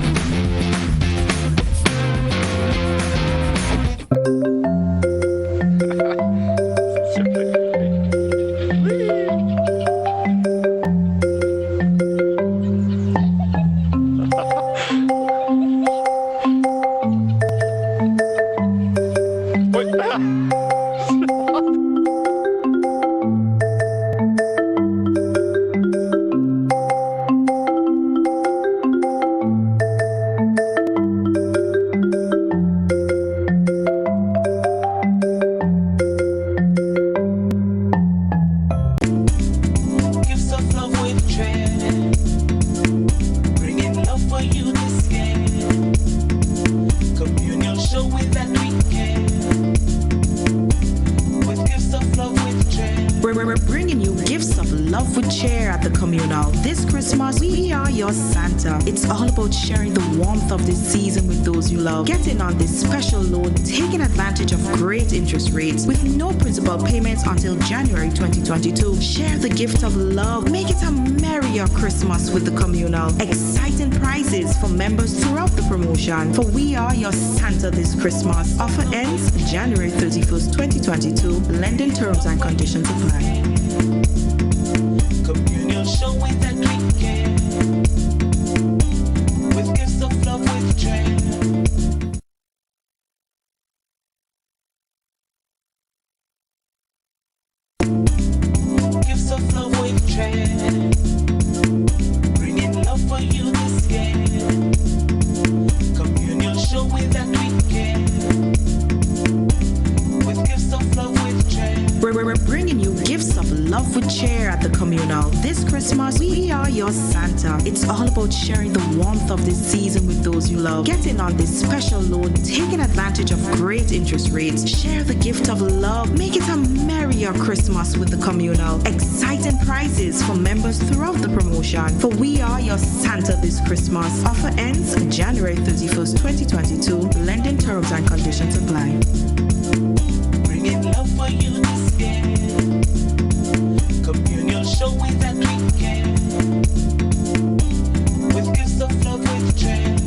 with cheer at the communal. This Christmas, we are your Santa. It's all about sharing the warmth of this season with those you love. Get in on this special loan, taking advantage of great interest rates with no principal payments until January 2022. Share the gift of love. Make it a merrier Christmas with the communal. Exciting prizes for members throughout the promotion. For we are your Santa this Christmas. Offer ends January 31st, 2022. Lending terms and conditions apply. Communion showing that we care. With gifts of love with joy. Gifts of love with dread. Bringing love for you this year. Communion showing that we care. With gifts of love with dread. We're bringing you gifts of love with cheer at the communal. This Christmas, we are your Santa. It's all about sharing the warmth of this season with those you love. Get in on this special loan, taking advantage of great interest rates. Share the gift of love. Make it a merrier Christmas with the communal. Exciting prizes for members throughout the promotion. For we are your Santa this Christmas. Offer ends January 31st, 2022. Lending terms and conditions apply. Bringing love for you this year. Communion showing that we care. With gifts of love with dread.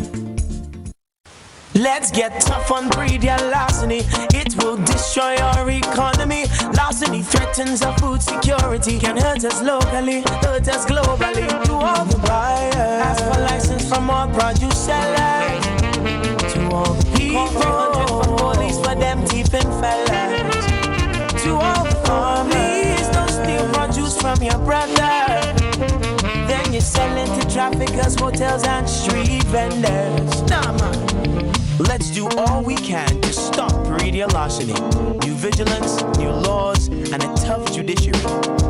Let's get tough on breed larceny. It will destroy our economy. Larceny threatens our food security. Can hurt us locally, hurt us globally. To all the buyers, ask for license from all produce sellers. To all the people, 300 for police for them thieving fellas. To all the families, don't steal produce from your brother. Then you sell it to traffickers, hotels and street vendors. Nah, man. Let's do all we can to stop radio larceny. New vigilance, new laws, and a tough judiciary.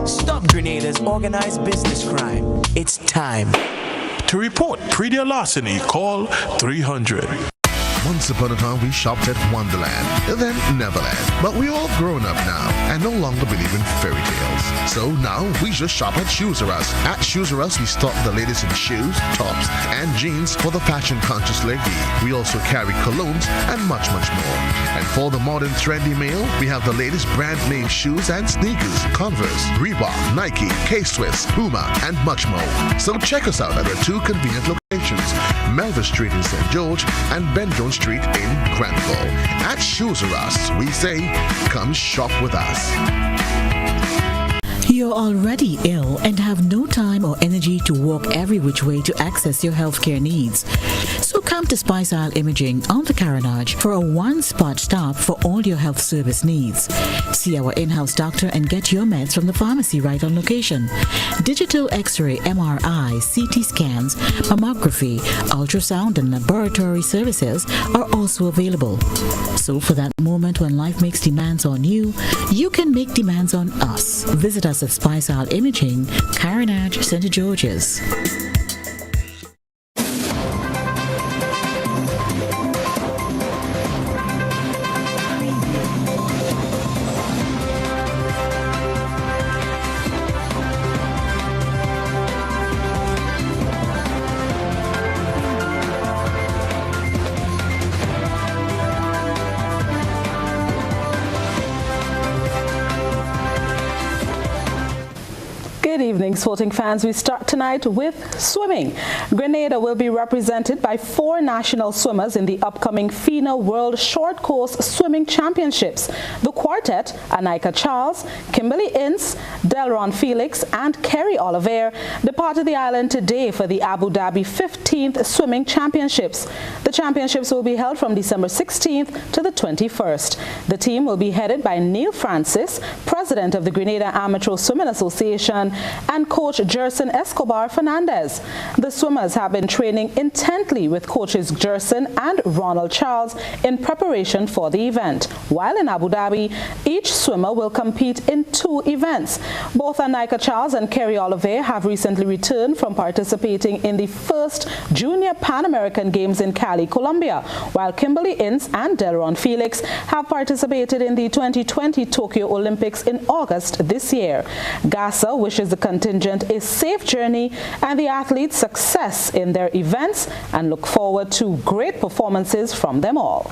Stop Grenada's organized business crime. It's time. To report radio larceny, call 300. Once upon a time, we shopped at Wonderland, then Neverland. But we're all grown up now and no longer believe in fairy tales. So now we just shop at Shoes R Us. At Shoes R Us, we stock the latest in shoes, tops, and jeans for the fashion-conscious lady. We also carry colognes and much, much more. And for the modern trendy male, we have the latest brand-name shoes and sneakers, Converse, Reebok, Nike, K-Swiss, Puma, and much more. So check us out at our two convenient locations, Melville Street in St. George and Ben Jones Street in Granville. At Shoes R Us, we say, come shop with us. You're already ill and have no time or energy to walk every which way to access your healthcare needs. So come to Spice Isle Imaging on the Carenage for a one-spot stop for all your health service needs. See our in-house doctor and get your meds from the pharmacy right on location. Digital X-ray, MRI, CT scans, mammography, ultrasound and laboratory services are also available. So for that moment when life makes demands on you, you can make demands on us. Visit us at Spice Isle Imaging, Carenage, St. George's. Good evening, sporting fans. We start tonight with swimming. Grenada will be represented by 4 national swimmers in the upcoming FINA World Short Course Swimming Championships. The quartet, Anika Charles, Kimberly Ince, Delron Felix, and Kerry Oliver, departed the island today for the Abu Dhabi 15th Swimming Championships. The championships will be held from December 16th to the 21st. The team will be headed by Neil Francis, president of the Grenada Amateur Swimming Association, and coach Jerson Escobar Fernandez. The swimmers have been training intently with coaches Jerson and Ronald Charles in preparation for the event. While in Abu Dhabi, each swimmer will compete in 2 events. Both Anika Charles and Kerry Oliver have recently returned from participating in the first Junior Pan American Games in Cali, Colombia, while Kimberly Ince and Delron Felix have participated in the 2020 Tokyo Olympics in in August this year. GASA wishes the contingent a safe journey and the athletes success in their events and look forward to great performances from them all.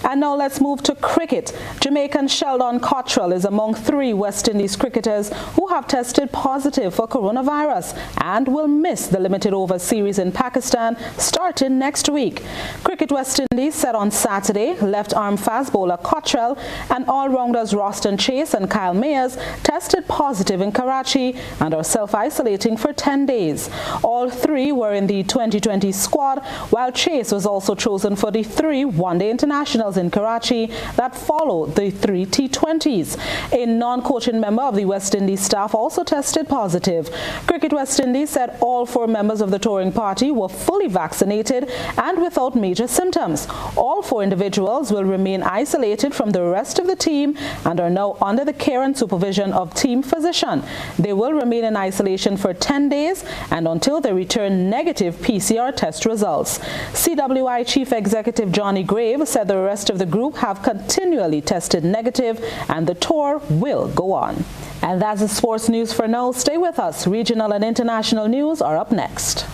And now let's move to cricket. Jamaican Sheldon Cottrell is among 3 West Indies cricketers who have tested positive for coronavirus and will miss the limited over series in Pakistan starting next week. Cricket West Indies said on Saturday left-arm fast bowler Cottrell and all-rounders Roston Chase and Kyle Mayers tested positive in Karachi and are self-isolating for 10 days. All 3 were in the 2020 squad, while Chase was also chosen for the 3 one-day internationals in Karachi that followed the 3 T20s. A non-coaching member of the West Indies staff also tested positive. Cricket West Indies said all 4 members of the touring party were fully vaccinated and without major symptoms. All 4 individuals will remain isolated from the rest of the team and are now under the care and supervision of team physician. They will remain in isolation for 10 days and until they return negative PCR test results. CWI Chief Executive Johnny Grave said the rest of the group have continually tested negative and the tour will go on. And that's the sports news for now. Stay with us. Regional and international news are up next.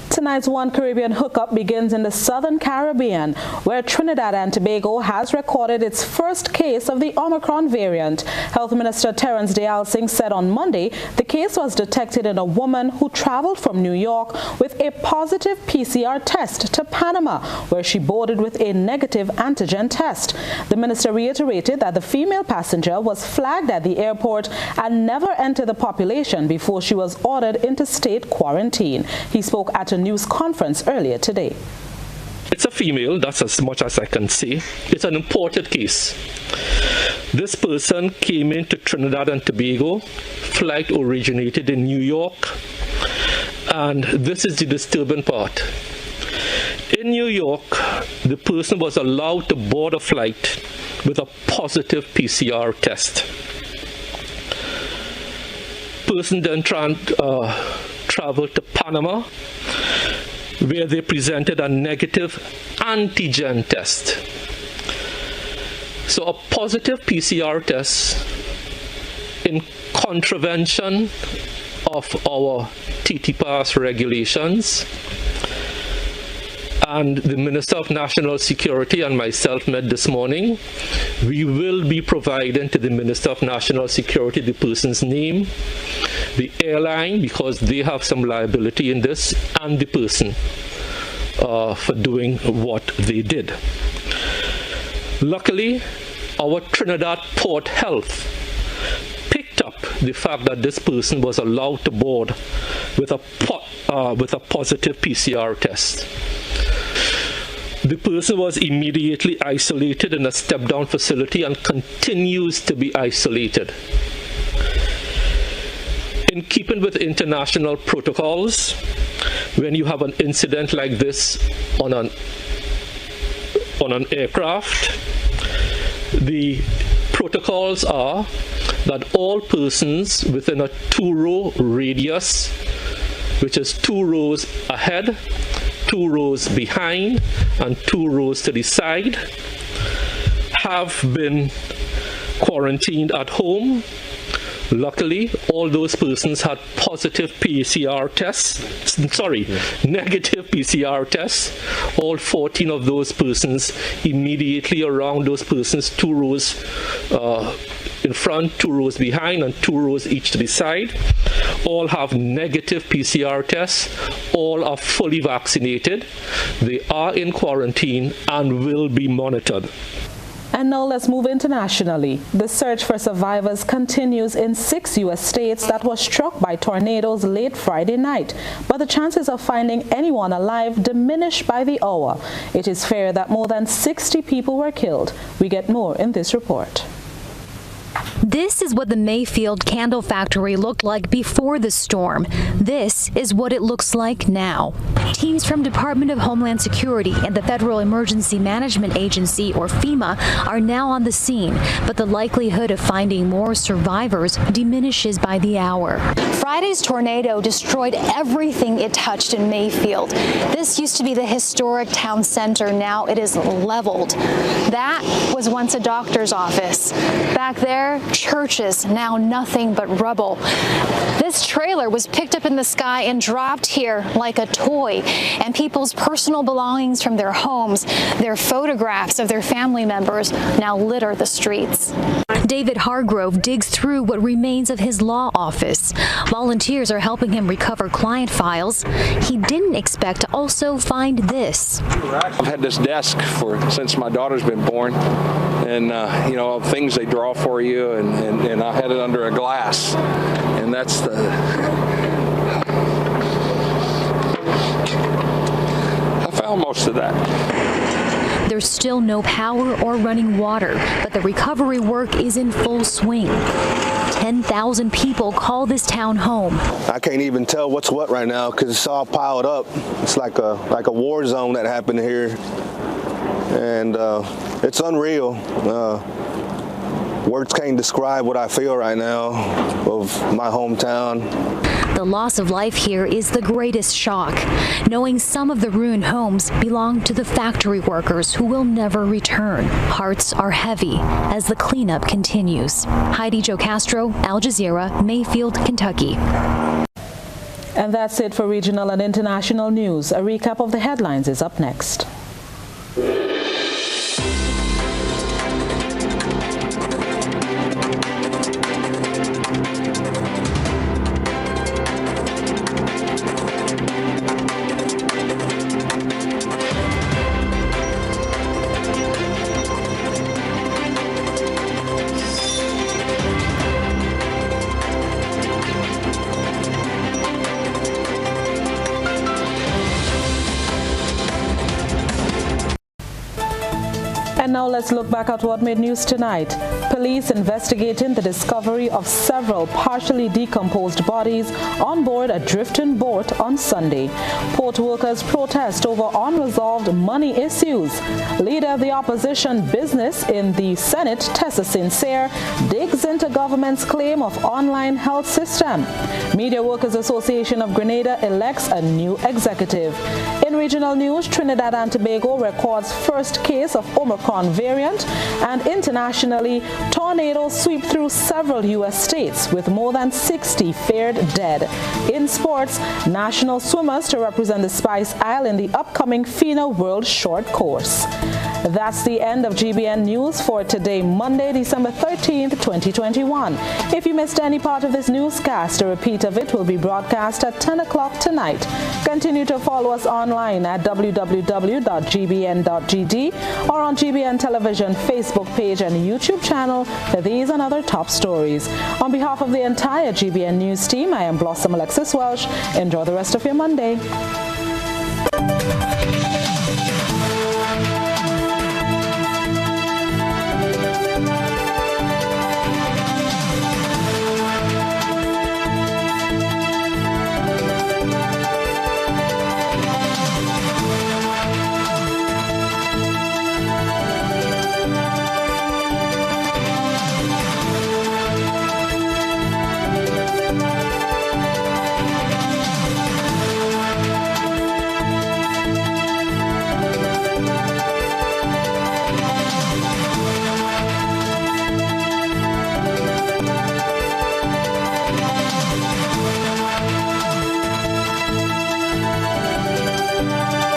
Tonight's One Caribbean hookup begins in the Southern Caribbean, where Trinidad and Tobago has recorded its first case of the Omicron variant. Health Minister Terence Deyalsingh said on Monday the case was detected in a woman who traveled from New York with a positive PCR test to Panama, where she boarded with a negative antigen test. The minister reiterated that the female passenger was flagged at the airport and never entered the population before she was ordered into state quarantine. He spoke at a news conference earlier today. It's a female, that's as much as I can say. It's an imported case. This person came into Trinidad and Tobago. Flight originated in New York. And this is the disturbing part. In New York, the person was allowed to board a flight with a positive PCR test. Person then traveled to Panama, where they presented a negative antigen test. So a positive PCR test in contravention of our TTPAS regulations. And the Minister of National Security and myself met this morning. We will be providing to the Minister of National Security the person's name, the airline, because they have some liability in this, and the person for doing what they did. Luckily, our Trinidad Port Health picked up the fact that this person was allowed to board with a positive PCR test. The person was immediately isolated in a step-down facility and continues to be isolated. In keeping with international protocols, when you have an incident like this on an aircraft, the protocols are that all persons within a 2-row radius, which is 2 rows ahead, 2 rows behind, and 2 rows to the side, have been quarantined at home. Luckily, all those persons had positive PCR tests, negative PCR tests. All 14 of those persons immediately around those persons, 2 rows in front, 2 rows behind, and 2 rows each to the side. all have negative PCR tests, all are fully vaccinated, they are in quarantine and will be monitored. And now let's move internationally. The search for survivors continues in 6 U.S. states that were struck by tornadoes late Friday night. But the chances of finding anyone alive diminish by the hour. It is fair that more than 60 people were killed. We get more in this report. This is what the Mayfield candle factory looked like before the storm. This is what it looks like now. Teams from Department of Homeland Security and the Federal Emergency Management Agency, or FEMA, are now on the scene, but the likelihood of finding more survivors diminishes by the hour. Friday's tornado destroyed everything it touched in Mayfield. This used to be the historic town center. Now it is leveled. That was once a doctor's office. Back there, churches, now nothing but rubble. This trailer was picked up in the sky and dropped here like a toy, and people's personal belongings from their homes, their photographs of their family members now litter the streets. David Hargrove digs through what remains of his law office. Volunteers are helping him recover client files. He didn't expect to also find this. I've had this desk since my daughter's been born, and you know, things they draw for you, and I had it under a glass, and that's the. I found most of that. There's still no power or running water, but the recovery work is in full swing. 10,000 people call this town home. I can't even tell what's what right now because it's all piled up. It's like a war zone that happened here, and it's unreal. Words can't describe what I feel right now of my hometown. The loss of life here is the greatest shock, knowing some of the ruined homes belong to the factory workers who will never return. Hearts are heavy as the cleanup continues. Heidi Jo Castro, Al Jazeera, Mayfield, Kentucky. And that's it for regional and international news. A recap of the headlines is up next. And now let's look back at what made news tonight. Police investigating the discovery of several partially decomposed bodies on board a drifting boat on Sunday. Port workers protest over unresolved money issues. Leader of the opposition business in the Senate, Tessa Sincere, digs into government's claim of online health system. Media Workers Association of Grenada elects a new executive. In regional news, Trinidad and Tobago records first case of Omicron variant, and internationally, tornadoes sweep through several U.S. states with more than 60 feared dead. In sports, national swimmers to represent the Spice Isle in the upcoming FINA World Short Course. That's the end of GBN News for today, Monday, December 13th, 2021. If you missed any part of this newscast, a repeat of it will be broadcast at 10 o'clock tonight. Continue to follow us online at www.gbn.gd or on GBN Television Facebook page and YouTube channel for these and other top stories. On behalf of the entire GBN News team, I am Blossom Alexis-Welsh. Enjoy the rest of your Monday.